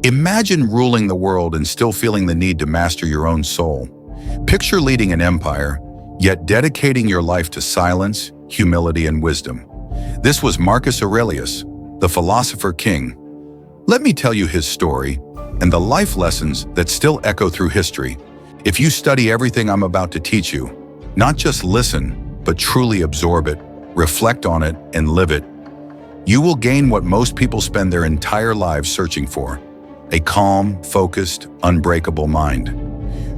Imagine ruling the world and still feeling the need to master your own soul. Picture leading an empire, yet dedicating your life to silence, humility, and wisdom. This was Marcus Aurelius, the philosopher-king. Let me tell you his story and the life lessons that still echo through history. If you study everything I'm about to teach you, not just listen, but truly absorb it, reflect on it, and live it, you will gain what most people spend their entire lives searching for: a calm, focused, unbreakable mind.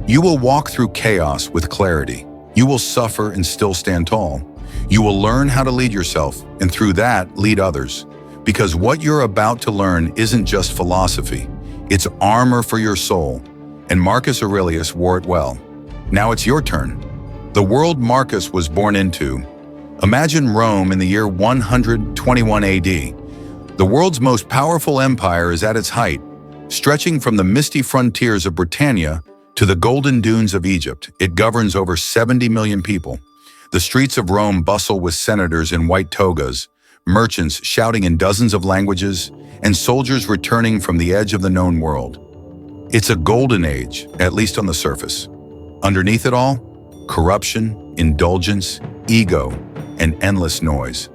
You will walk through chaos with clarity. You will suffer and still stand tall. You will learn how to lead yourself, and through that, lead others. Because what you're about to learn isn't just philosophy, it's armor for your soul, and Marcus Aurelius wore it well. Now it's your turn. The world Marcus was born into. Imagine Rome in the year 121 AD. The world's most powerful empire is at its height, stretching from the misty frontiers of Britannia to the golden dunes of Egypt. It governs over 70 million people. The streets of Rome bustle with senators in white togas, merchants shouting in dozens of languages, and soldiers returning from the edge of the known world. It's a golden age, at least on the surface. Underneath it all, corruption, indulgence, ego, and endless noise.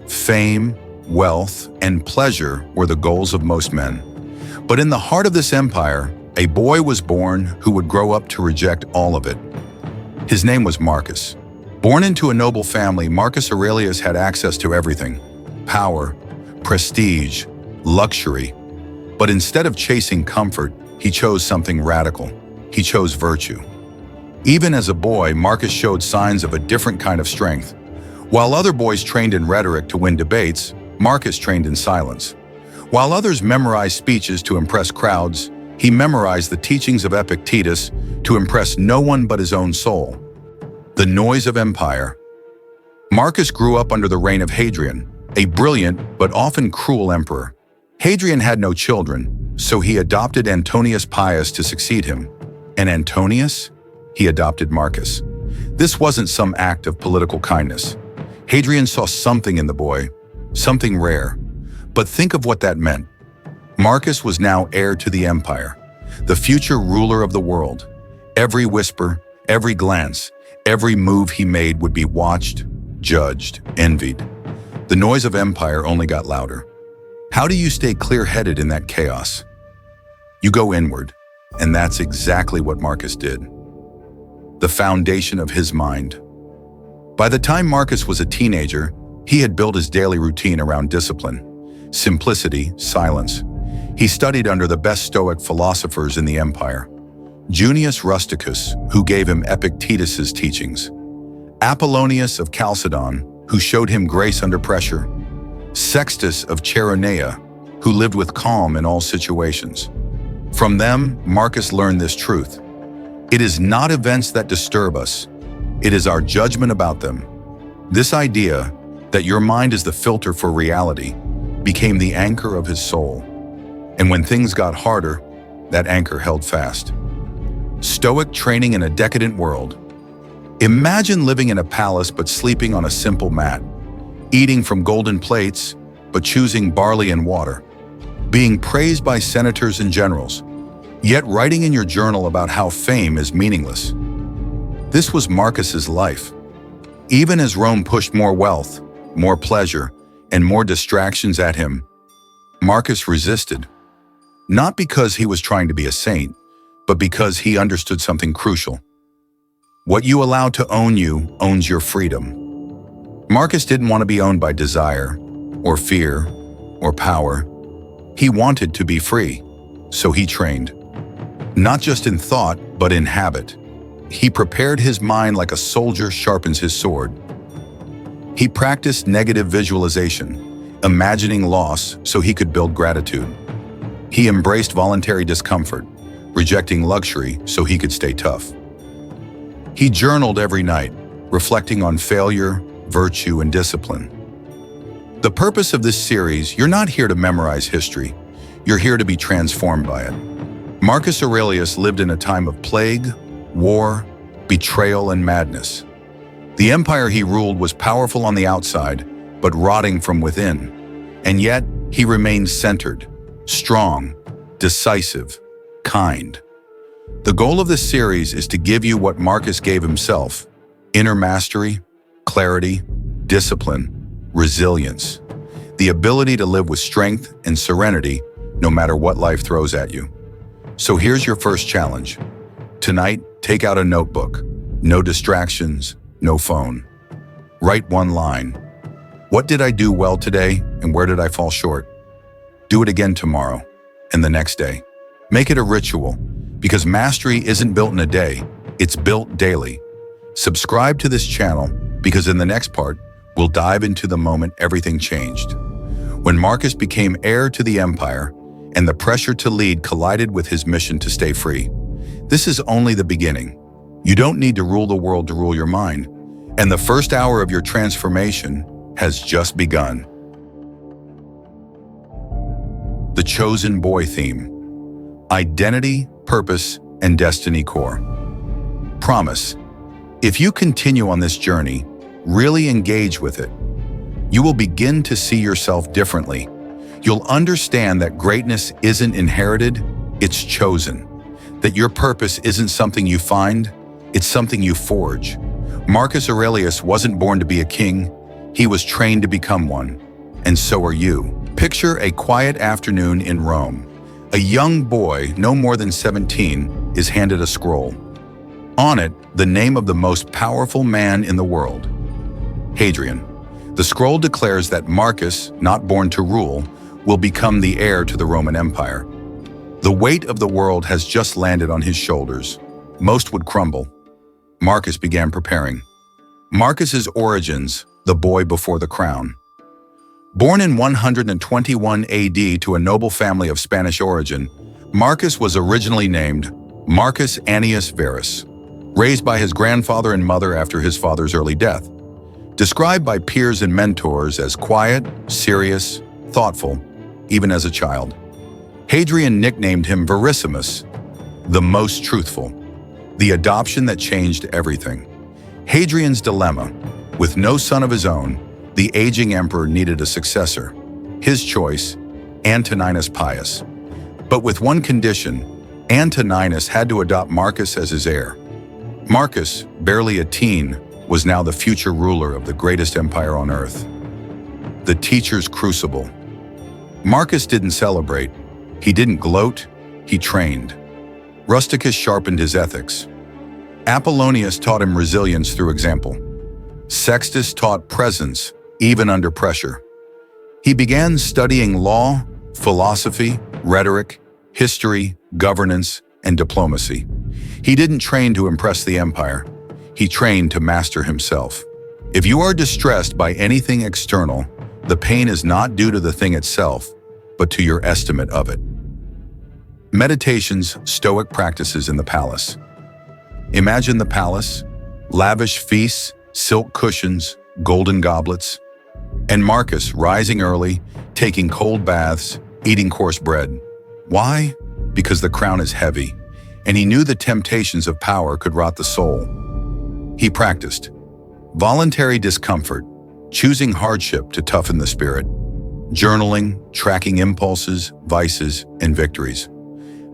Fame, wealth, and pleasure were the goals of most men. But in the heart of this empire, a boy was born who would grow up to reject all of it. His name was Marcus. Born into a noble family, Marcus Aurelius had access to everything: power, prestige, luxury. But instead of chasing comfort, he chose something radical. He chose virtue. Even as a boy, Marcus showed signs of a different kind of strength. While other boys trained in rhetoric to win debates, Marcus trained in silence. While others memorized speeches to impress crowds, he memorized the teachings of Epictetus to impress no one but his own soul. The noise of empire. Marcus grew up under the reign of Hadrian, a brilliant but often cruel emperor. Hadrian had no children, so he adopted Antonius Pius to succeed him. And Antonius? He adopted Marcus. This wasn't some act of political kindness. Hadrian saw something in the boy, something rare. But think of what that meant. Marcus was now heir to the empire, the future ruler of the world. Every whisper, every glance, every move he made would be watched, judged, envied. The noise of empire only got louder. How do you stay clear-headed in that chaos? You go inward, and that's exactly what Marcus did. The foundation of his mind. By the time Marcus was a teenager, he had built his daily routine around discipline, simplicity, silence. He studied under the best Stoic philosophers in the empire: Junius Rusticus, who gave him Epictetus's teachings; Apollonius of Chalcedon, who showed him grace under pressure; Sextus of Chaeronea, who lived with calm in all situations. From them, Marcus learned this truth: it is not events that disturb us, it is our judgment about them. This idea, that your mind is the filter for reality, became the anchor of his soul. And when things got harder, that anchor held fast. Stoic training in a decadent world. Imagine living in a palace but sleeping on a simple mat, eating from golden plates but choosing barley and water, being praised by senators and generals, yet writing in your journal about how fame is meaningless. This was Marcus's life. Even as Rome pushed more wealth, more pleasure, and more distractions at him, Marcus resisted. Not because he was trying to be a saint, but because he understood something crucial. What you allow to own you owns your freedom. Marcus didn't want to be owned by desire, or fear, or power. He wanted to be free, so he trained. Not just in thought, but in habit. He prepared his mind like a soldier sharpens his sword. He practiced negative visualization, imagining loss so he could build gratitude. He embraced voluntary discomfort, rejecting luxury so he could stay tough. He journaled every night, reflecting on failure, virtue, and discipline. The purpose of this series: you're not here to memorize history, you're here to be transformed by it. Marcus Aurelius lived in a time of plague, war, betrayal, and madness. The empire he ruled was powerful on the outside, but rotting from within. And yet, he remained centered, strong, decisive, kind. The goal of this series is to give you what Marcus gave himself: inner mastery, clarity, discipline, resilience, the ability to live with strength and serenity no matter what life throws at you. So here's your first challenge. Tonight, take out a notebook. No distractions, no phone. Write one line. What did I do well today, and where did I fall short? Do it again tomorrow and the next day. Make it a ritual, because mastery isn't built in a day, it's built daily. Subscribe to this channel, because in the next part, we'll dive into the moment everything changed. When Marcus became heir to the empire, and the pressure to lead collided with his mission to stay free. This is only the beginning. You don't need to rule the world to rule your mind, and the first hour of your transformation has just begun. The Chosen Boy theme. Identity, purpose, and destiny core. Promise. If you continue on this journey, really engage with it, you will begin to see yourself differently. You'll understand that greatness isn't inherited, it's chosen. That your purpose isn't something you find, it's something you forge. Marcus Aurelius wasn't born to be a king, he was trained to become one. And so are you. Picture a quiet afternoon in Rome. A young boy, no more than 17, is handed a scroll. On it, the name of the most powerful man in the world, Hadrian. The scroll declares that Marcus, not born to rule, will become the heir to the Roman Empire. The weight of the world has just landed on his shoulders. Most would crumble. Marcus began preparing. Marcus's origins, the boy before the crown. Born in 121 AD to a noble family of Spanish origin, Marcus was originally named Marcus Annius Verus, raised by his grandfather and mother after his father's early death. Described by peers and mentors as quiet, serious, thoughtful, even as a child. Hadrian nicknamed him Verissimus, the most truthful, the adoption that changed everything. Hadrian's dilemma: with no son of his own, the aging emperor needed a successor. His choice, Antoninus Pius. But with one condition: Antoninus had to adopt Marcus as his heir. Marcus, barely a teen, was now the future ruler of the greatest empire on earth. The teacher's crucible. Marcus didn't celebrate. He didn't gloat. He trained. Rusticus sharpened his ethics. Apollonius taught him resilience through example. Sextus taught presence, even under pressure. He began studying law, philosophy, rhetoric, history, governance, and diplomacy. He didn't train to impress the empire. He trained to master himself. If you are distressed by anything external, the pain is not due to the thing itself, but to your estimate of it. Meditations, Stoic practices in the palace. Imagine the palace, lavish feasts, silk cushions, golden goblets, and Marcus rising early, taking cold baths, eating coarse bread. Why? Because the crown is heavy, and he knew the temptations of power could rot the soul. He practiced voluntary discomfort, choosing hardship to toughen the spirit, journaling, tracking impulses, vices, and victories,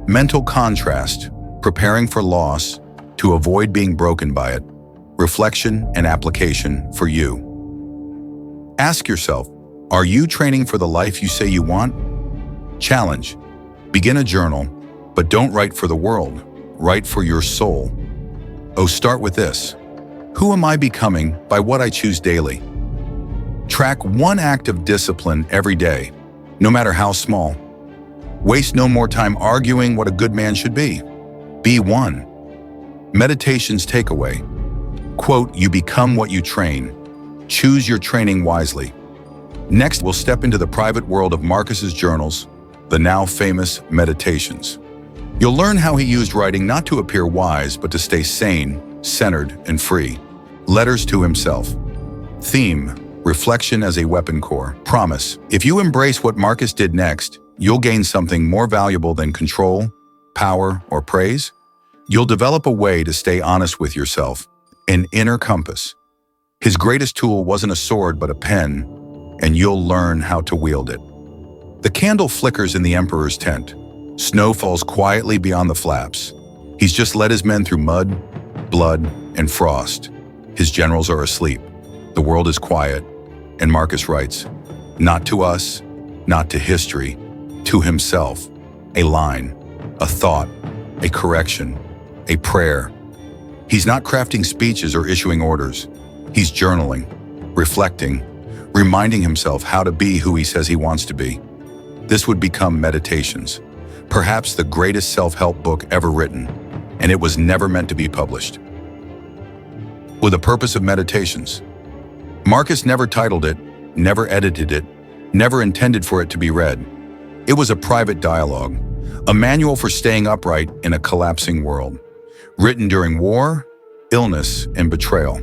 mental contrast, preparing for loss to avoid being broken by it, reflection and application for you. Ask yourself, are you training for the life you say you want? Challenge. Begin a journal, but don't write for the world, write for your soul. Oh, start with this. Who am I becoming by what I choose daily? Track one act of discipline every day, no matter how small. Waste no more time arguing what a good man should be. Be one. Meditation's takeaway. Quote, you become what you train. Choose your training wisely. Next, we'll step into the private world of Marcus's journals, the now famous Meditations. You'll learn how he used writing not to appear wise, but to stay sane, centered, and free. Letters to himself. Theme, reflection as a weapon core. Promise, if you embrace what Marcus did next, you'll gain something more valuable than control, power, or praise. You'll develop a way to stay honest with yourself, an inner compass. His greatest tool wasn't a sword, but a pen, and you'll learn how to wield it. The candle flickers in the emperor's tent. Snow falls quietly beyond the flaps. He's just led his men through mud, blood, and frost. His generals are asleep. The world is quiet. And Marcus writes, not to us, not to history, to himself. A line, a thought, a correction, a prayer. He's not crafting speeches or issuing orders. He's journaling, reflecting, reminding himself how to be who he says he wants to be. This would become Meditations, perhaps the greatest self-help book ever written, and it was never meant to be published. With a purpose of Meditations. Marcus never titled it, never edited it, never intended for it to be read. It was a private dialogue, a manual for staying upright in a collapsing world, written during war, illness, and betrayal.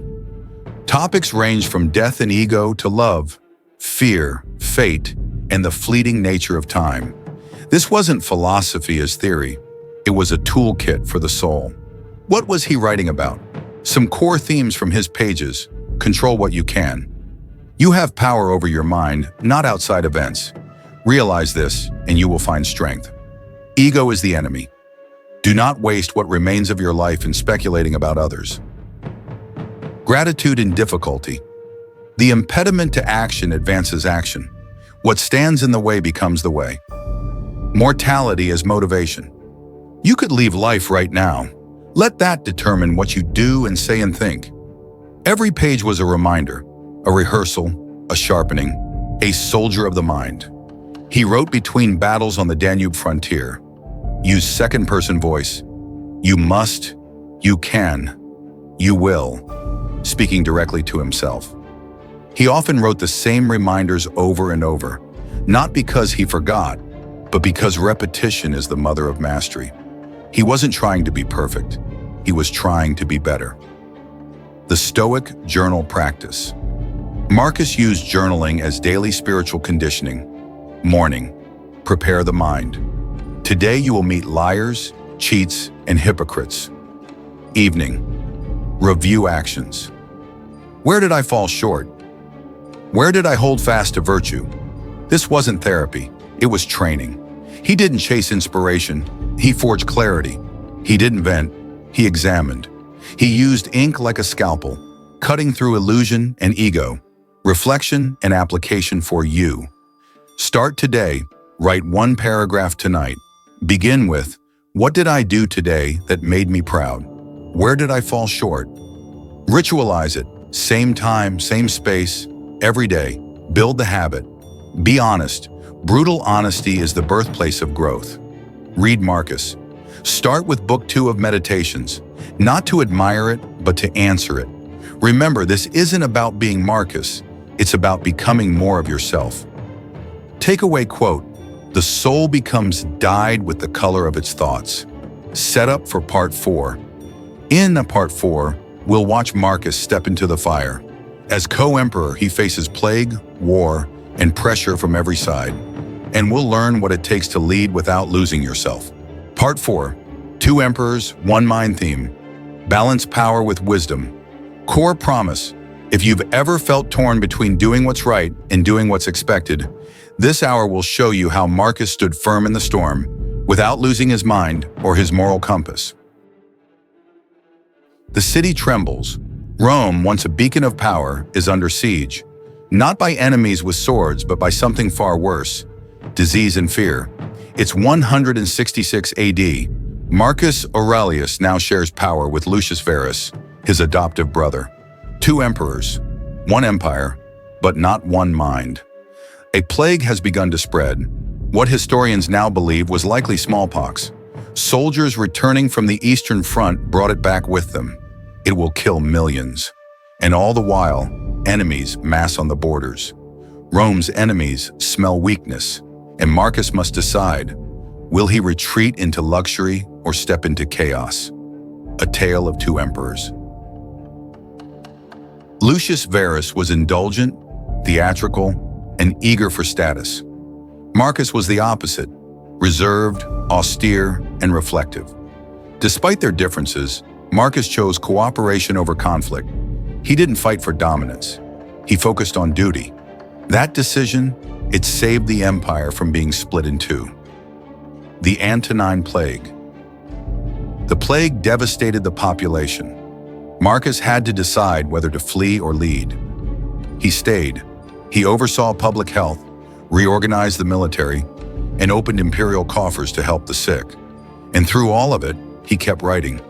Topics range from death and ego to love, fear, fate, and the fleeting nature of time. This wasn't philosophy as theory. It was a toolkit for the soul. What was he writing about? Some core themes from his pages. Control what you can. You have power over your mind, not outside events. Realize this, and you will find strength. Ego is the enemy. Do not waste what remains of your life in speculating about others. Gratitude in difficulty. The impediment to action advances action. What stands in the way becomes the way. Mortality as motivation. You could leave life right now. Let that determine what you do and say and think. Every page was a reminder, a rehearsal, a sharpening, a soldier of the mind. He wrote between battles on the Danube frontier. Used second-person voice. You must, you can, you will, speaking directly to himself. He often wrote the same reminders over and over, not because he forgot, but because repetition is the mother of mastery. He wasn't trying to be perfect. He was trying to be better. The Stoic journal practice. Marcus used journaling as daily spiritual conditioning. Morning, prepare the mind. Today you will meet liars, cheats, and hypocrites. Evening, review actions. Where did I fall short? Where did I hold fast to virtue? This wasn't therapy, it was training. He didn't chase inspiration, he forged clarity. He didn't vent, he examined. He used ink like a scalpel, cutting through illusion and ego, reflection and application for you. Start today, write one paragraph tonight. Begin with, what did I do today that made me proud? Where did I fall short? Ritualize it, same time, same space, every day. Build the habit. Be honest. Brutal honesty is the birthplace of growth. Read Marcus. Start with Book 2 of Meditations, not to admire it, but to answer it. Remember, this isn't about being Marcus, it's about becoming more of yourself. Takeaway quote, the soul becomes dyed with the color of its thoughts. Set up for Part 4. In Part 4, we'll watch Marcus step into the fire. As co-emperor, he faces plague, war, and pressure from every side. And we'll learn what it takes to lead without losing yourself. Part 4. 2 Emperors, 1 Mind theme. Balance power with wisdom. Core promise. If you've ever felt torn between doing what's right and doing what's expected, this hour will show you how Marcus stood firm in the storm without losing his mind or his moral compass. The city trembles. Rome, once a beacon of power, is under siege. Not by enemies with swords, but by something far worse. Disease and fear. It's 166 AD. Marcus Aurelius now shares power with Lucius Verus, his adoptive brother. 2 emperors, 1 empire, but not 1 mind. A plague has begun to spread. What historians now believe was likely smallpox. Soldiers returning from the Eastern Front brought it back with them. It will kill millions. And all the while, enemies mass on the borders. Rome's enemies smell weakness, and Marcus must decide, will he retreat into luxury or step into chaos? A tale of 2 emperors. Lucius Verus was indulgent, theatrical, and eager for status. Marcus was the opposite, reserved, austere, and reflective. Despite their differences, Marcus chose cooperation over conflict. He didn't fight for dominance. He focused on duty. That decision, it saved the empire from being split in 2. The Antonine Plague. The plague devastated the population. Marcus had to decide whether to flee or lead. He stayed. He oversaw public health, reorganized the military, and opened imperial coffers to help the sick. And through all of it, he kept writing.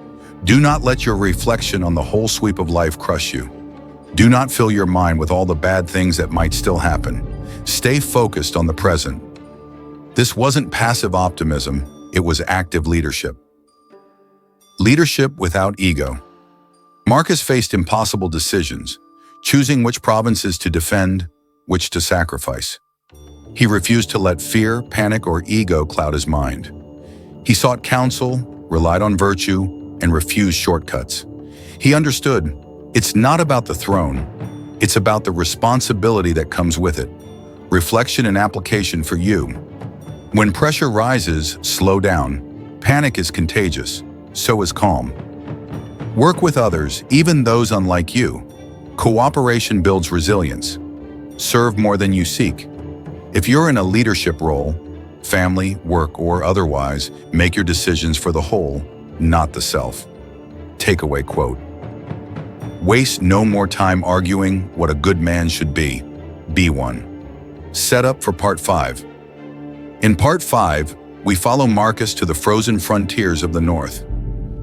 Do not let your reflection on the whole sweep of life crush you. Do not fill your mind with all the bad things that might still happen. Stay focused on the present. This wasn't passive optimism, it was active leadership. Leadership without ego. Marcus faced impossible decisions, choosing which provinces to defend, which to sacrifice. He refused to let fear, panic, or ego cloud his mind. He sought counsel, relied on virtue, and refused shortcuts. He understood, it's not about the throne, it's about the responsibility that comes with it. Reflection and application for you. When pressure rises, slow down. Panic is contagious, so is calm. Work with others, even those unlike you. Cooperation builds resilience. Serve more than you seek. If you're in a leadership role, family, work, or otherwise, make your decisions for the whole, not the self. Takeaway quote. Waste no more time arguing what a good man should be. Be one. Set up for Part 5. In Part 5, we follow Marcus to the frozen frontiers of the North.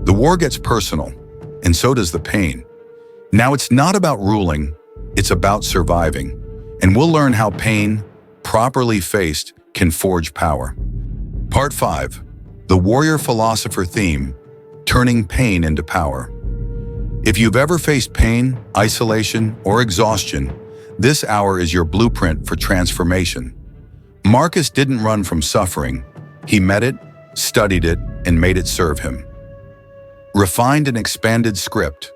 The war gets personal, and so does the pain. Now it's not about ruling, it's about surviving. And we'll learn how pain, properly faced, can forge power. Part 5. The Warrior Philosopher Theme, Turning Pain into Power. If you've ever faced pain, isolation, or exhaustion, this hour is your blueprint for transformation. Marcus didn't run from suffering. He met it, studied it, and made it serve him. Refined and expanded script.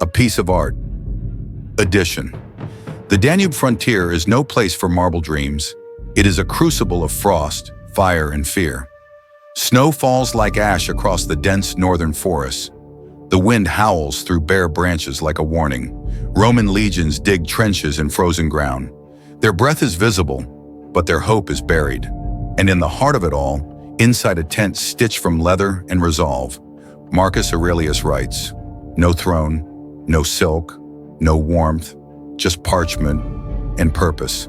A piece of art. Addition. The Danube frontier is no place for marble dreams. It is a crucible of frost, fire, and fear. Snow falls like ash across the dense northern forests. The wind howls through bare branches like a warning. Roman legions dig trenches in frozen ground. Their breath is visible, but their hope is buried. And in the heart of it all, inside a tent stitched from leather and resolve, Marcus Aurelius writes, no throne, no silk, no warmth, just parchment and purpose.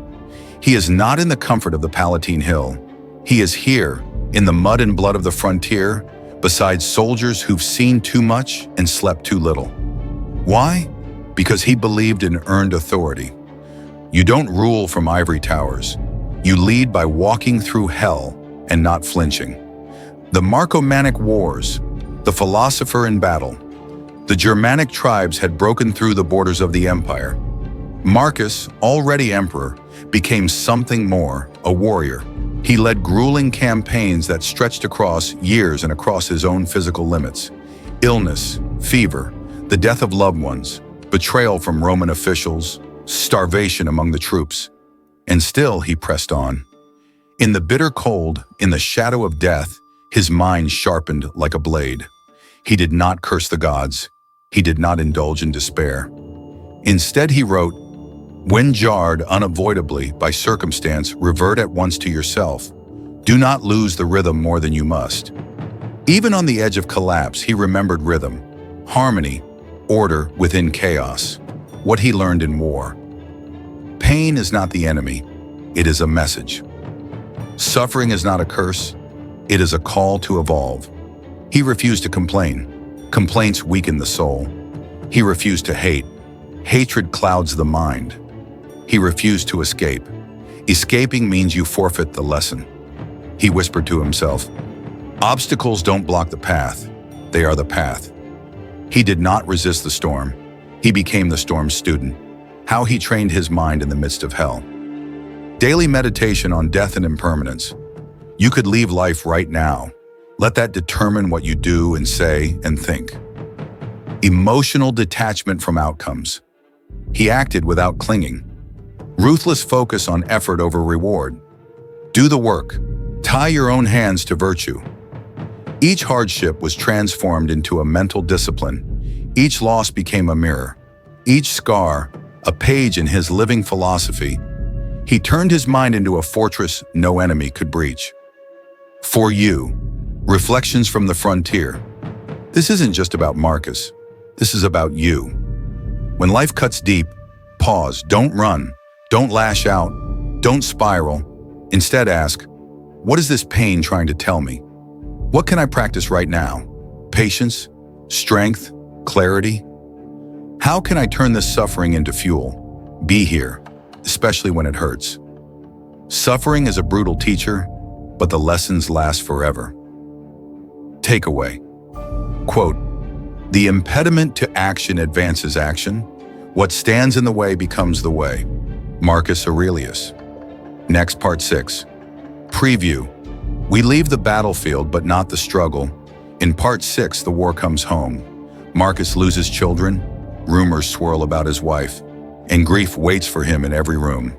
He is not in the comfort of the Palatine Hill. He is here, in the mud and blood of the frontier, beside soldiers who've seen too much and slept too little. Why? Because he believed in earned authority. You don't rule from ivory towers. You lead by walking through hell and not flinching. The Marcomannic Wars, the philosopher in battle. The Germanic tribes had broken through the borders of the empire. Marcus, already emperor, became something more, a warrior. He led grueling campaigns that stretched across years and across his own physical limits. Illness, fever, the death of loved ones, betrayal from Roman officials, starvation among the troops. And still he pressed on. In the bitter cold, in the shadow of death, his mind sharpened like a blade. He did not curse the gods. He did not indulge in despair. Instead, he wrote, when jarred unavoidably by circumstance, revert at once to yourself. Do not lose the rhythm more than you must. Even on the edge of collapse, he remembered rhythm, harmony, order within chaos, what he learned in war. Pain is not the enemy, it is a message. Suffering is not a curse, it is a call to evolve. He refused to complain. Complaints weaken the soul. He refused to hate. Hatred clouds the mind. He refused to escape. Escaping means you forfeit the lesson. He whispered to himself, obstacles don't block the path, they are the path. He did not resist the storm. He became the storm's student. How he trained his mind in the midst of hell. Daily meditation on death and impermanence. You could leave life right now. Let that determine what you do and say and think. Emotional detachment from outcomes. He acted without clinging. Ruthless focus on effort over reward. Do the work. Tie your own hands to virtue. Each hardship was transformed into a mental discipline. Each loss became a mirror. Each scar, a page in his living philosophy. He turned his mind into a fortress no enemy could breach. For you, Reflections from the Frontier. This isn't just about Marcus. This is about you. When life cuts deep, pause, don't run, don't lash out, don't spiral. Instead ask, what is this pain trying to tell me? What can I practice right now? Patience, strength, clarity? How can I turn this suffering into fuel? Be here, especially when it hurts. Suffering is a brutal teacher, but the lessons last forever. Takeaway. Quote, "The impediment to action advances action. What stands in the way becomes the way." Marcus Aurelius. Next, part 6. Preview. We leave the battlefield, but not the struggle. In part 6, the war comes home. Marcus loses children, rumors swirl about his wife, and grief waits for him in every room.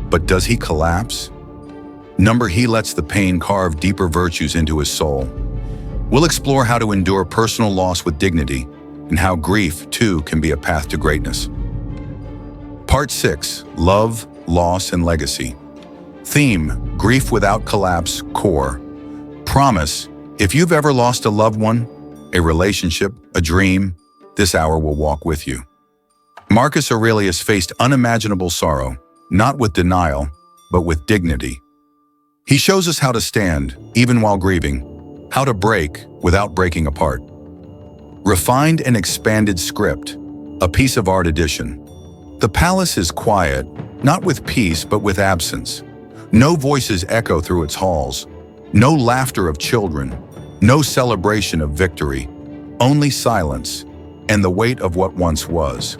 But does he collapse? He lets the pain carve deeper virtues into his soul. We'll explore how to endure personal loss with dignity and how grief, too, can be a path to greatness. Part 6. Love, Loss, and Legacy. Theme: Grief without collapse, core. Promise: if you've ever lost a loved one, a relationship, a dream, this hour will walk with you. Marcus Aurelius faced unimaginable sorrow, not with denial, but with dignity. He shows us how to stand, even while grieving, how to break without breaking apart. Refined and expanded script, a piece of art edition. The palace is quiet, not with peace, but with absence. No voices echo through its halls. No laughter of children. No celebration of victory. Only silence and the weight of what once was.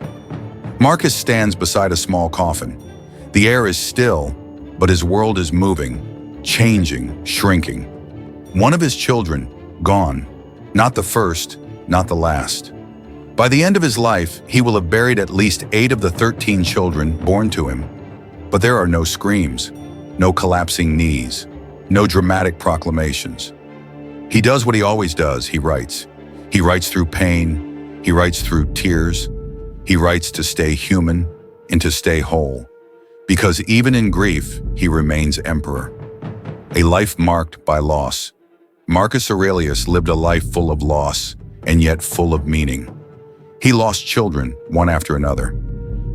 Marcus stands beside a small coffin. The air is still, but his world is moving, changing, shrinking. One of his children, gone. Not the first, not the last. By the end of his life, he will have buried at least 8 of the 13 children born to him. But there are no screams, no collapsing knees, no dramatic proclamations. He does what he always does, he writes. He writes through pain, he writes through tears, he writes to stay human and to stay whole. Because even in grief, he remains emperor. A life marked by loss. Marcus Aurelius lived a life full of loss and yet full of meaning. He lost children, one after another.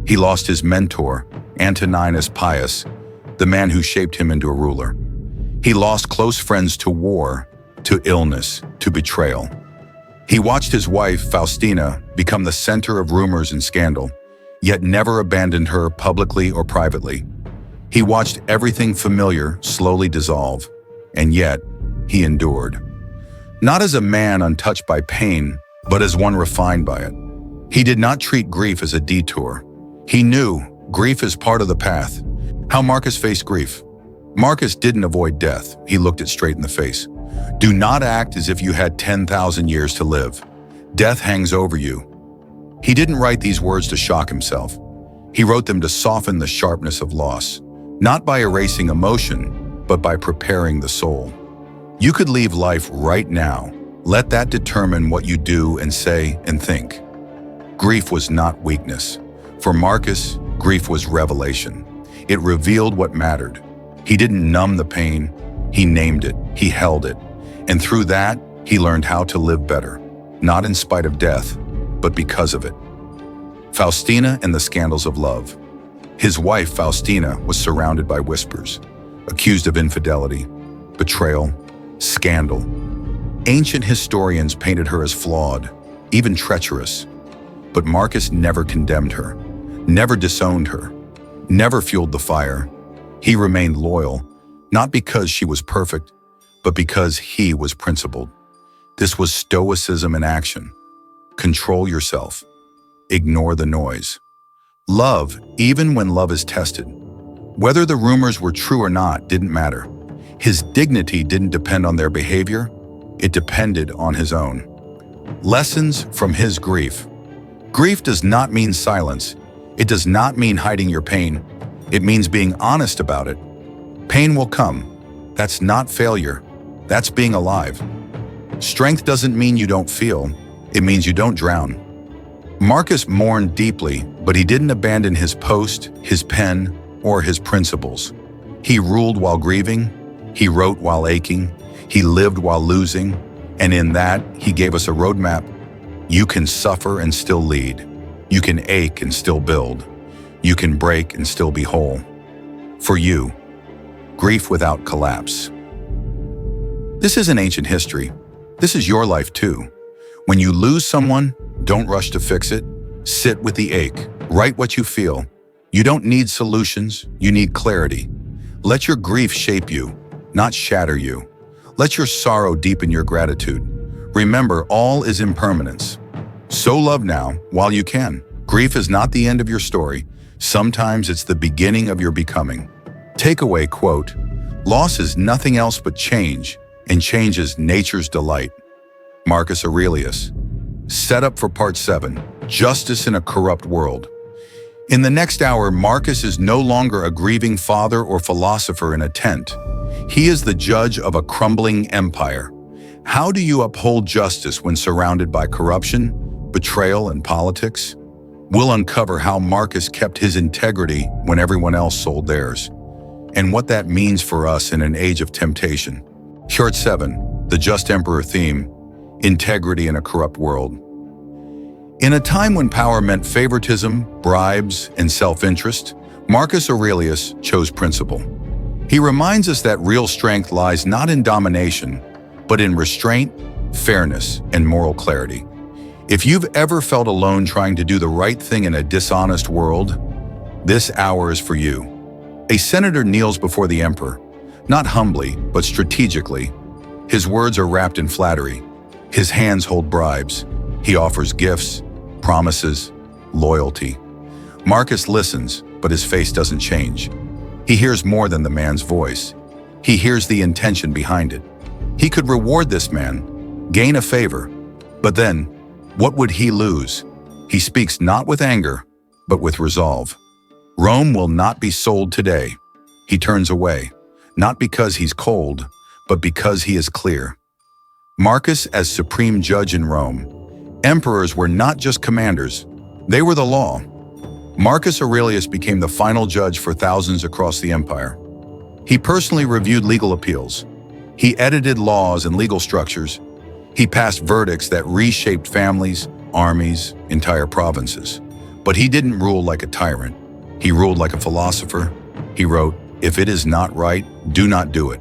He lost his mentor, Antoninus Pius, the man who shaped him into a ruler. He lost close friends to war, to illness, to betrayal. He watched his wife, Faustina, become the center of rumors and scandal, yet never abandoned her publicly or privately. He watched everything familiar slowly dissolve, and yet he endured. Not as a man untouched by pain, but as one refined by it. He did not treat grief as a detour. He knew grief is part of the path. How Marcus faced grief. Marcus didn't avoid death. He looked it straight in the face. Do not act as if you had 10,000 years to live. Death hangs over you. He didn't write these words to shock himself. He wrote them to soften the sharpness of loss, not by erasing emotion, but by preparing the soul. You could leave life right now. Let that determine what you do and say and think. Grief was not weakness. For Marcus, grief was revelation. It revealed what mattered. He didn't numb the pain, he named it, he held it. And through that, he learned how to live better, not in spite of death, but because of it. Faustina and the scandals of love. His wife, Faustina, was surrounded by whispers, accused of infidelity, betrayal, scandal. Ancient historians painted her as flawed, even treacherous. But Marcus never condemned her, never disowned her, never fueled the fire. He remained loyal, not because she was perfect, but because he was principled. This was stoicism in action. Control yourself. Ignore the noise. Love, even when love is tested. Whether the rumors were true or not didn't matter. His dignity didn't depend on their behavior, it depended on his own. Lessons from his grief. Grief does not mean silence. It does not mean hiding your pain. It means being honest about it. Pain will come. That's not failure. That's being alive. Strength doesn't mean you don't feel. It means you don't drown. Marcus mourned deeply, but he didn't abandon his post, his pen, or his principles. He ruled while grieving. He wrote while aching. He lived while losing, and in that, he gave us a roadmap. You can suffer and still lead. You can ache and still build. You can break and still be whole. For you, grief without collapse. This isn't ancient history. This is your life too. When you lose someone, don't rush to fix it. Sit with the ache. Write what you feel. You don't need solutions, you need clarity. Let your grief shape you, not shatter you. Let your sorrow deepen your gratitude. Remember, all is impermanence. Sow love now while you can. Grief is not the end of your story. Sometimes it's the beginning of your becoming. Takeaway quote, "Loss is nothing else but change, and change is nature's delight." Marcus Aurelius. Set up for part 7, Justice in a Corrupt World. In the next hour, Marcus is no longer a grieving father or philosopher in a tent. He is the judge of a crumbling empire. How do you uphold justice when surrounded by corruption, betrayal, and politics? We'll uncover how Marcus kept his integrity when everyone else sold theirs, and what that means for us in an age of temptation. Part 7, the Just Emperor theme, Integrity in a Corrupt World. In a time when power meant favoritism, bribes, and self-interest, Marcus Aurelius chose principle. He reminds us that real strength lies not in domination, but in restraint, fairness, and moral clarity. If you've ever felt alone trying to do the right thing in a dishonest world, this hour is for you. A senator kneels before the emperor, not humbly, but strategically. His words are wrapped in flattery. His hands hold bribes. He offers gifts, promises, loyalty. Marcus listens, but his face doesn't change. He hears more than the man's voice. He hears the intention behind it. He could reward this man, gain a favor, but then, what would he lose? He speaks not with anger, but with resolve. Rome will not be sold today. He turns away, not because he's cold, but because he is clear. Marcus as supreme judge in Rome. Emperors were not just commanders, they were the law. Marcus Aurelius became the final judge for thousands across the empire. He personally reviewed legal appeals. He edited laws and legal structures. He passed verdicts that reshaped families, armies, entire provinces. But he didn't rule like a tyrant. He ruled like a philosopher. He wrote, "If it is not right, do not do it.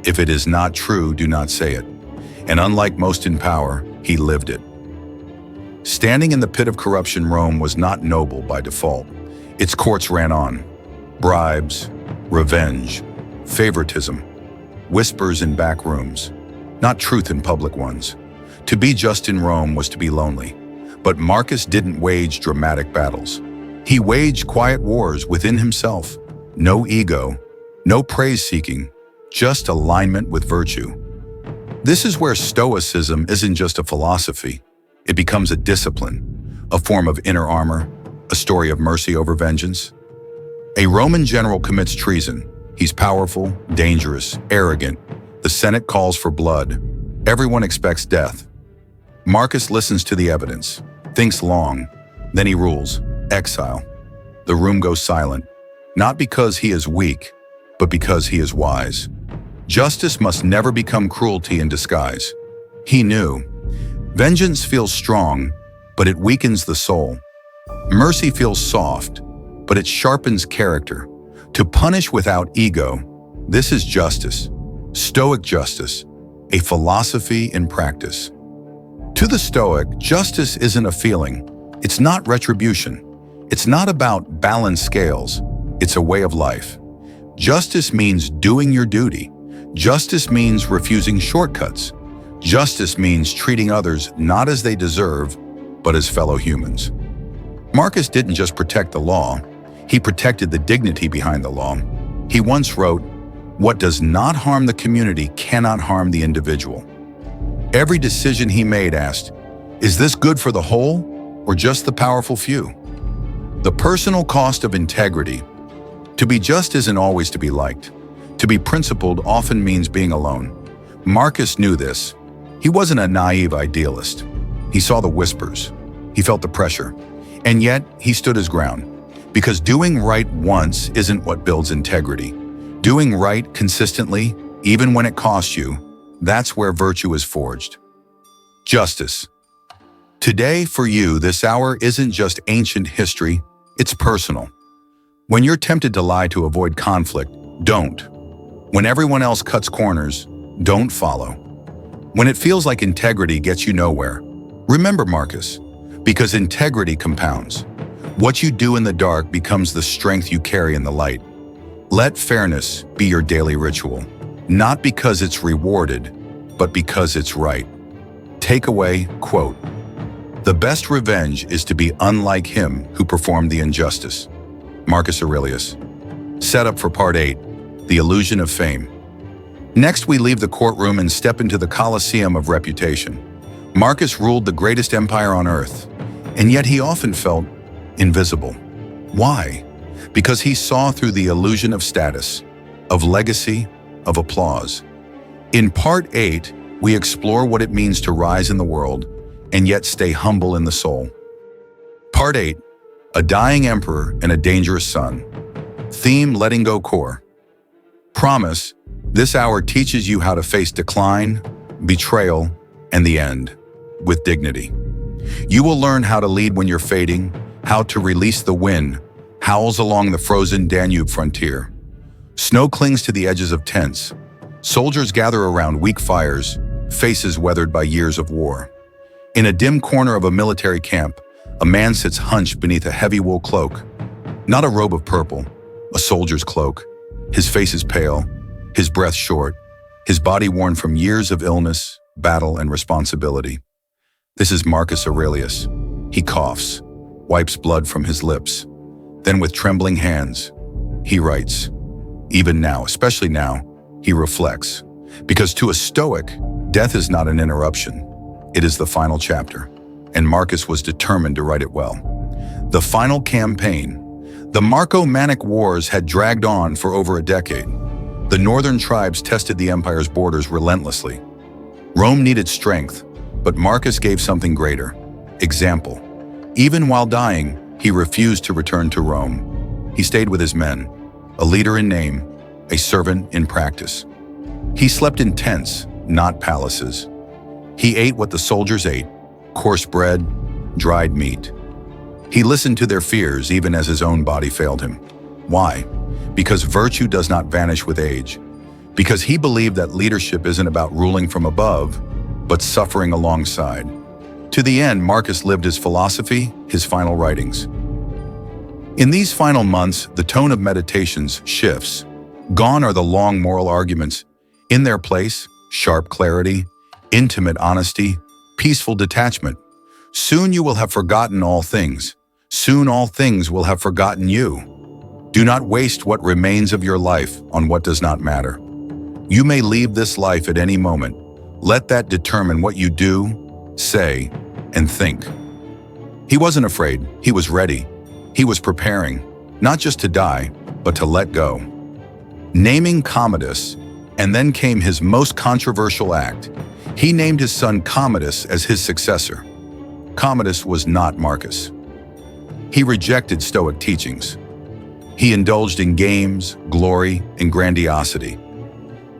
If it is not true, do not say it." And unlike most in power, he lived it. Standing in the pit of corruption, Rome was not noble by default. Its courts ran on. Bribes, revenge, favoritism, whispers in back rooms, not truth in public ones. To be just in Rome was to be lonely. But Marcus didn't wage dramatic battles. He waged quiet wars within himself. No ego, no praise-seeking, just alignment with virtue. This is where Stoicism isn't just a philosophy. It becomes a discipline, a form of inner armor, a story of mercy over vengeance. A Roman general commits treason. He's powerful, dangerous, arrogant. The Senate calls for blood. Everyone expects death. Marcus listens to the evidence, thinks long, then he rules, exile. The room goes silent, not because he is weak, but because he is wise. Justice must never become cruelty in disguise. He knew. Vengeance feels strong, but it weakens the soul. Mercy feels soft, but it sharpens character. To punish without ego, this is justice. Stoic justice, a philosophy in practice. To the Stoic, justice isn't a feeling. It's not retribution. It's not about balanced scales. It's a way of life. Justice means doing your duty. Justice means refusing shortcuts. Justice means treating others not as they deserve, but as fellow humans. Marcus didn't just protect the law, he protected the dignity behind the law. He once wrote, "What does not harm the community cannot harm the individual." Every decision he made asked, is this good for the whole or just the powerful few? The personal cost of integrity. To be just isn't always to be liked. To be principled often means being alone. Marcus knew this. He wasn't a naive idealist. He saw the whispers. He felt the pressure. And yet, he stood his ground. Because doing right once isn't what builds integrity. Doing right consistently, even when it costs you, That's where virtue is forged. Justice. Today, for you, this hour isn't just ancient history, it's personal. When you're tempted to lie to avoid conflict, don't. When everyone else cuts corners, don't follow. When it feels like integrity gets you nowhere, remember Marcus, because integrity compounds. What you do in the dark becomes the strength you carry in the light. Let fairness be your daily ritual, not because it's rewarded, but because it's right. Takeaway, quote, "The best revenge is to be unlike him who performed the injustice." Marcus Aurelius. Set up for part 8, the illusion of fame. Next, we leave the courtroom and step into the Colosseum of reputation. Marcus ruled the greatest empire on earth, and yet he often felt invisible. Why? Because he saw through the illusion of status, of legacy, of applause. In part 8, we explore what it means to rise in the world and yet stay humble in the soul. Part 8, a dying emperor and a dangerous son. Theme: letting go core. Promise: this hour teaches you how to face decline, betrayal, and the end with dignity. You will learn how to lead when you're fading, how to release the wind, howls along the frozen Danube frontier. Snow clings to the edges of tents. Soldiers gather around weak fires, faces weathered by years of war. In a dim corner of a military camp, a man sits hunched beneath a heavy wool cloak. Not a robe of purple, a soldier's cloak. His face is pale, his breath short, his body worn from years of illness, battle, and responsibility. This is Marcus Aurelius. He coughs, wipes blood from his lips. Then with trembling hands, he writes. Even now, especially now, he reflects. Because to a Stoic, death is not an interruption. It is the final chapter. And Marcus was determined to write it well. The final campaign. The Marco-Manic Wars had dragged on for over a decade. The northern tribes tested the empire's borders relentlessly. Rome needed strength, but Marcus gave something greater: example. Even while dying, he refused to return to Rome. He stayed with his men, a leader in name, a servant in practice. He slept in tents, not palaces. He ate what the soldiers ate: coarse bread, dried meat. He listened to their fears even as his own body failed him. Why? Because virtue does not vanish with age. Because he believed that leadership isn't about ruling from above, but suffering alongside. To the end, Marcus lived his philosophy, his final writings. In these final months, the tone of meditations shifts. Gone are the long moral arguments. In their place, sharp clarity, intimate honesty, peaceful detachment. Soon you will have forgotten all things. Soon all things will have forgotten you. Do not waste what remains of your life on what does not matter. You may leave this life at any moment. Let that determine what you do, say, and think. He wasn't afraid. He was ready. He was preparing, not just to die, but to let go. Naming Commodus, and then came his most controversial act. He named his son Commodus as his successor. Commodus was not Marcus. He rejected Stoic teachings. He indulged in games, glory, and grandiosity.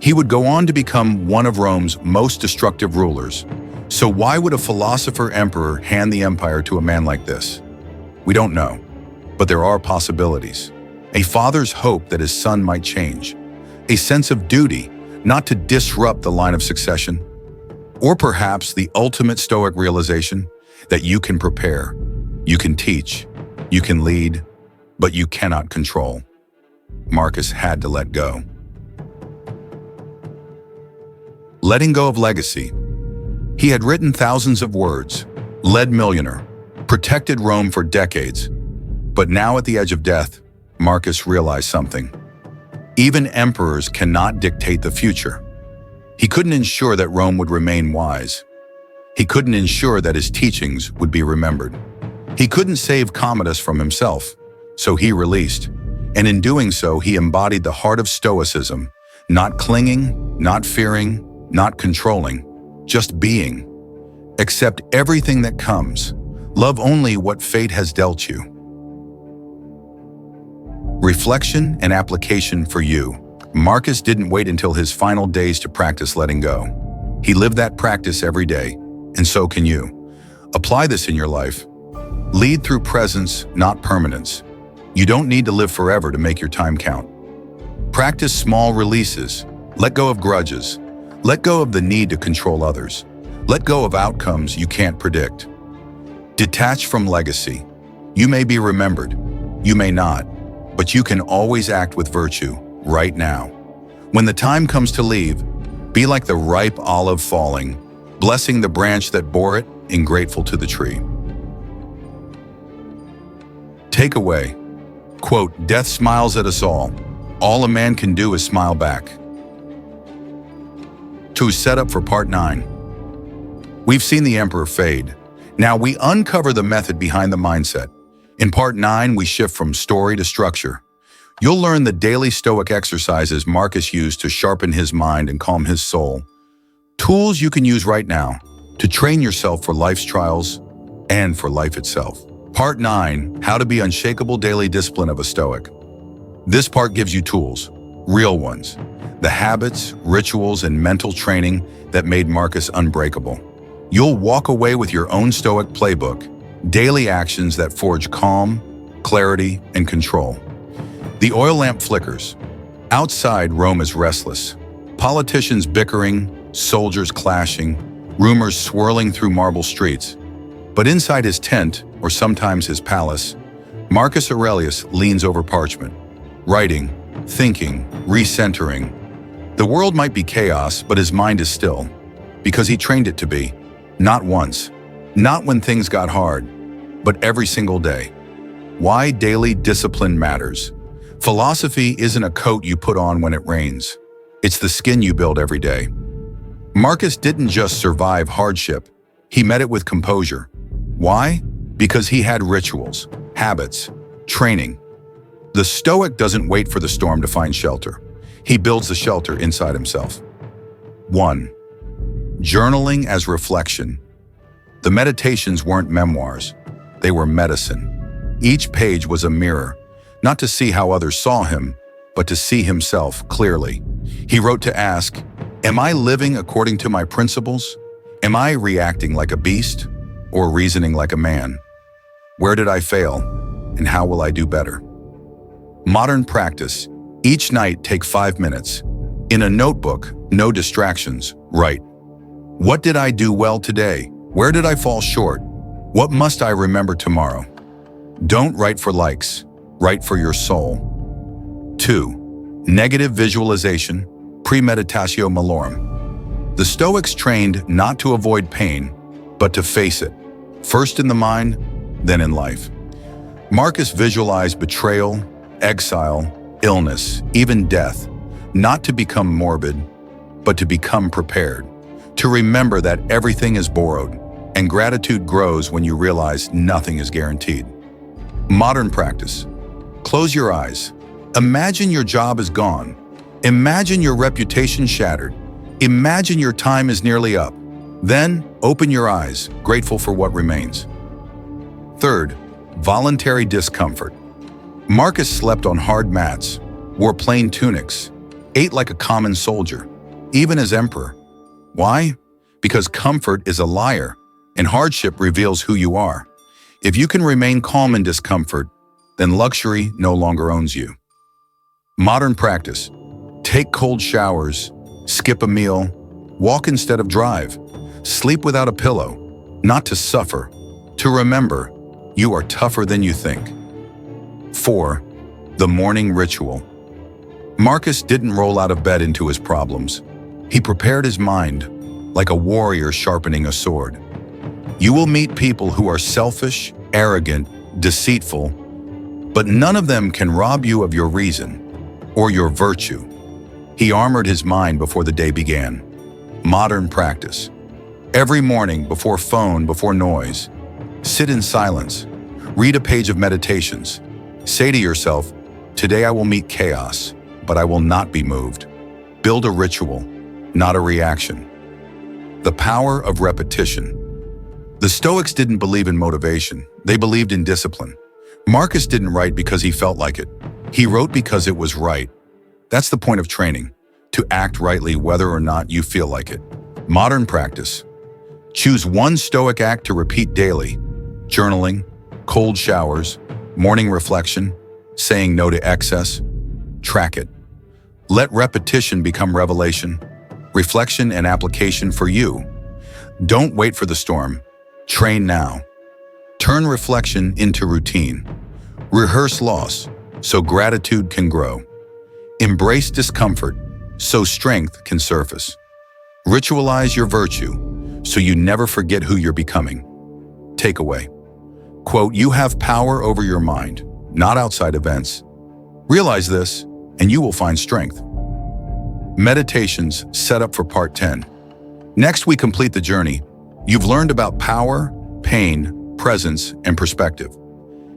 He would go on to become one of Rome's most destructive rulers. So why would a philosopher-emperor hand the empire to a man like this? We don't know, but there are possibilities. A father's hope that his son might change. A sense of duty, not to disrupt the line of succession. Or perhaps the ultimate Stoic realization that you can prepare, you can teach, you can lead, but you cannot control. Marcus had to let go. Letting go of legacy. He had written thousands of words, led millionaire, protected Rome for decades. But now at the edge of death, Marcus realized something. Even emperors cannot dictate the future. He couldn't ensure that Rome would remain wise. He couldn't ensure that his teachings would be remembered. He couldn't save Commodus from himself, so he released. And in doing so, he embodied the heart of Stoicism, not clinging, not fearing, not controlling, just being. Accept everything that comes. Love only what fate has dealt you. Reflection and application for you. Marcus didn't wait until his final days to practice letting go. He lived that practice every day, and so can you. Apply this in your life. Lead through presence, not permanence. You don't need to live forever to make your time count. Practice small releases. Let go of grudges. Let go of the need to control others. Let go of outcomes you can't predict. Detach from legacy. You may be remembered, you may not, but you can always act with virtue right now. When the time comes to leave, be like the ripe olive falling, blessing the branch that bore it and grateful to the tree. Takeaway. Quote, death smiles at us all. All a man can do is smile back. To set up for part 9. We've seen the emperor fade. Now we uncover the method behind the mindset. In part 9, we shift from story to structure. You'll learn the daily Stoic exercises Marcus used to sharpen his mind and calm his soul. Tools you can use right now to train yourself for life's trials and for life itself. Part 9, How to be Unshakable Daily Discipline of a Stoic. This part gives you tools, real ones, the habits, rituals, and mental training that made Marcus unbreakable. You'll walk away with your own Stoic playbook, daily actions that forge calm, clarity, and control. The oil lamp flickers. Outside, Rome is restless. Politicians bickering, soldiers clashing, rumors swirling through marble streets. But inside his tent, or sometimes his palace, Marcus Aurelius leans over parchment, writing, thinking, recentering. The world might be chaos, but his mind is still, because he trained it to be, not once, not when things got hard, but every single day. Why daily discipline matters. Philosophy isn't a coat you put on when it rains. It's the skin you build every day. Marcus didn't just survive hardship, he met it with composure. Why? Because he had rituals, habits, training. The Stoic doesn't wait for the storm to find shelter. He builds the shelter inside himself. 1. Journaling as reflection. The meditations weren't memoirs, they were medicine. Each page was a mirror, not to see how others saw him, but to see himself clearly. He wrote to ask, am I living according to my principles? Am I reacting like a beast or reasoning like a man? Where did I fail, and how will I do better? Modern practice. Each night take 5 minutes. In a notebook, no distractions, write. What did I do well today? Where did I fall short? What must I remember tomorrow? Don't write for likes, write for your soul. 2. Negative visualization, premeditatio malorum. The Stoics trained not to avoid pain, but to face it, first in the mind, then in life. Marcus visualized betrayal, exile, illness, even death, not to become morbid, but to become prepared, to remember that everything is borrowed, and gratitude grows when you realize nothing is guaranteed. Modern practice. Close your eyes. Imagine your job is gone. Imagine your reputation shattered. Imagine your time is nearly up. Then, open your eyes, grateful for what remains. 3. Voluntary discomfort. Marcus slept on hard mats, wore plain tunics, ate like a common soldier, even as emperor. Why? Because comfort is a liar, and hardship reveals who you are. If you can remain calm in discomfort, then luxury no longer owns you. Modern practice. Take cold showers, skip a meal, walk instead of drive, sleep without a pillow, not to suffer, to remember you are tougher than you think. 4. The morning ritual. Marcus didn't roll out of bed into his problems. He prepared his mind, like a warrior sharpening a sword. You will meet people who are selfish, arrogant, deceitful, but none of them can rob you of your reason or your virtue. He armored his mind before the day began. Modern practice. Every morning, before phone, before noise, sit in silence, read a page of meditations. Say to yourself, today I will meet chaos, but I will not be moved. Build a ritual, not a reaction. The power of repetition. The Stoics didn't believe in motivation, they believed in discipline. Marcus didn't write because he felt like it. He wrote because it was right. That's the point of training, to act rightly whether or not you feel like it. Modern practice. Choose one Stoic act to repeat daily. Journaling, cold showers, morning reflection, saying no to excess. Track it. Let repetition become revelation, reflection and application for you. Don't wait for the storm. Train now. Turn reflection into routine. Rehearse loss so gratitude can grow. Embrace discomfort so strength can surface. Ritualize your virtue so you never forget who you're becoming. Takeaway. Quote, you have power over your mind, not outside events. Realize this, and you will find strength. Meditations set up for part 10. Next, we complete the journey. You've learned about power, pain, presence, and perspective.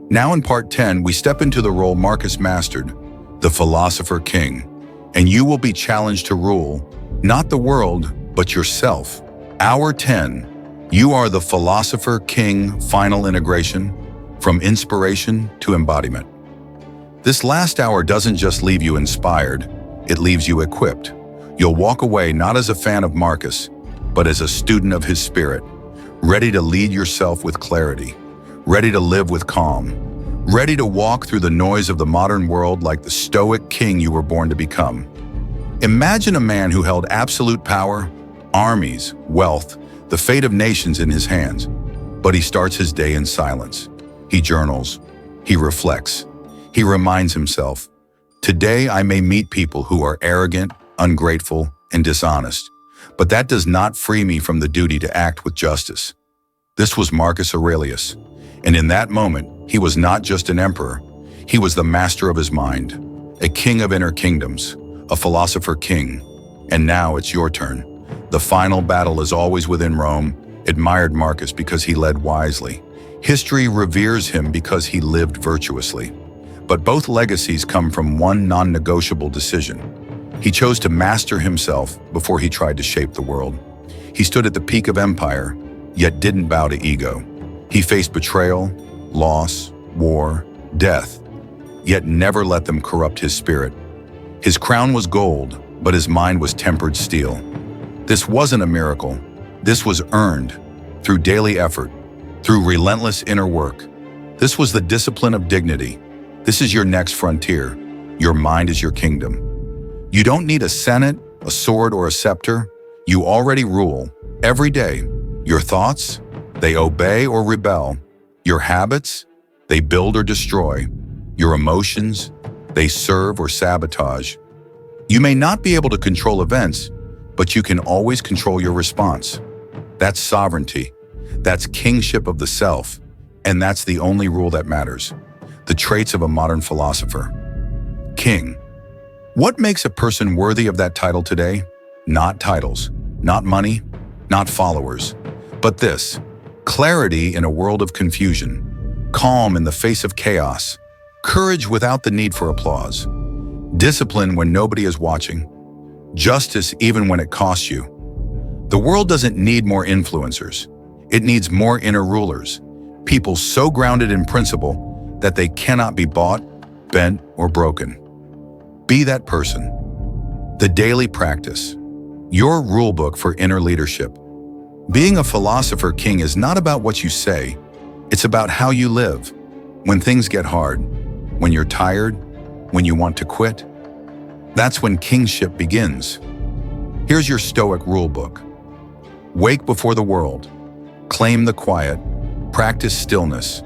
Now in part 10, we step into the role Marcus mastered, the philosopher-king, and you will be challenged to rule, not the world, but yourself. Hour 10, you are the philosopher-king final integration, from inspiration to embodiment. This last hour doesn't just leave you inspired, it leaves you equipped. You'll walk away not as a fan of Marcus, but as a student of his spirit, ready to lead yourself with clarity, ready to live with calm, ready to walk through the noise of the modern world like the Stoic king you were born to become. Imagine a man who held absolute power, armies, wealth, the fate of nations in his hands, but he starts his day in silence. He journals, he reflects, he reminds himself, today I may meet people who are arrogant, ungrateful, and dishonest, but that does not free me from the duty to act with justice. This was Marcus Aurelius, and in that moment, he was not just an emperor, he was the master of his mind, a king of inner kingdoms, a philosopher-king. And now it's your turn. The final battle is always within Rome, admired Marcus because he led wisely. History reveres him because he lived virtuously. But both legacies come from one non-negotiable decision. He chose to master himself before he tried to shape the world. He stood at the peak of empire, yet didn't bow to ego. He faced betrayal, loss, war, death, yet never let them corrupt his spirit. His crown was gold, but his mind was tempered steel. This wasn't a miracle. This was earned through daily effort, through relentless inner work. This was the discipline of dignity. This is your next frontier. Your mind is your kingdom. You don't need a senate, a sword, or a scepter. You already rule. Every day, your thoughts, they obey or rebel. Your habits, they build or destroy. Your emotions, they serve or sabotage. You may not be able to control events, but you can always control your response. That's sovereignty. That's kingship of the self. And that's the only rule that matters. The traits of a modern philosopher. King. What makes a person worthy of that title today? Not titles, not money, not followers, but this: clarity in a world of confusion, calm in the face of chaos, courage without the need for applause, discipline when nobody is watching, justice even when it costs you. The world doesn't need more influencers. It needs more inner rulers, people so grounded in principle that they cannot be bought, bent, or broken. Be that person. The daily practice. Your rulebook for inner leadership. Being a philosopher-king is not about what you say. It's about how you live. When things get hard, when you're tired, when you want to quit, that's when kingship begins. Here's your Stoic rulebook. Wake before the world. Claim the quiet. Practice stillness.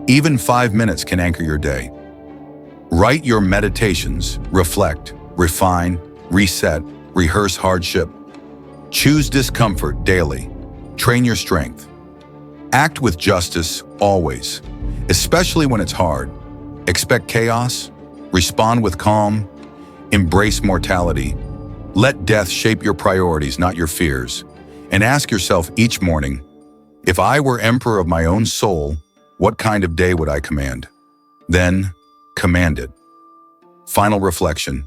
Even 5 minutes can anchor your day. Write your meditations, reflect, refine, reset, rehearse hardship. Choose discomfort daily. Train your strength. Act with justice always, especially when it's hard. Expect chaos. Respond with calm. Embrace mortality. Let death shape your priorities, not your fears. And ask yourself each morning, if I were emperor of my own soul, what kind of day would I command? Then, command it. Final reflection.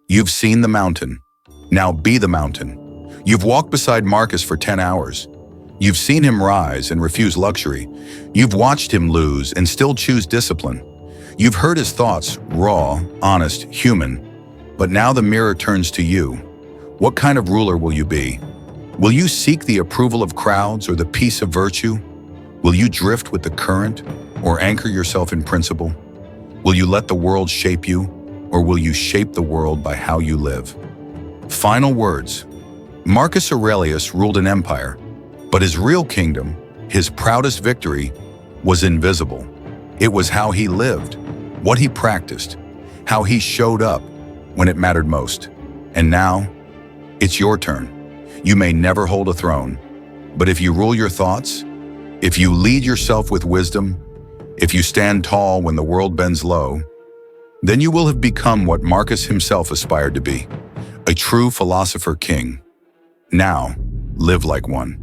You've seen the mountain. Now be the mountain. You've walked beside Marcus for 10 hours. You've seen him rise and refuse luxury. You've watched him lose and still choose discipline. You've heard his thoughts, raw, honest, human. But now the mirror turns to you. What kind of ruler will you be? Will you seek the approval of crowds or the peace of virtue? Will you drift with the current or anchor yourself in principle? Will you let the world shape you, or will you shape the world by how you live? Final words. Marcus Aurelius ruled an empire, but his real kingdom, his proudest victory, was invisible. It was how he lived, what he practiced, how he showed up when it mattered most. And now, it's your turn. You may never hold a throne, but if you rule your thoughts, if you lead yourself with wisdom, if you stand tall when the world bends low, then you will have become what Marcus himself aspired to be, a true philosopher-king. Now, live like one.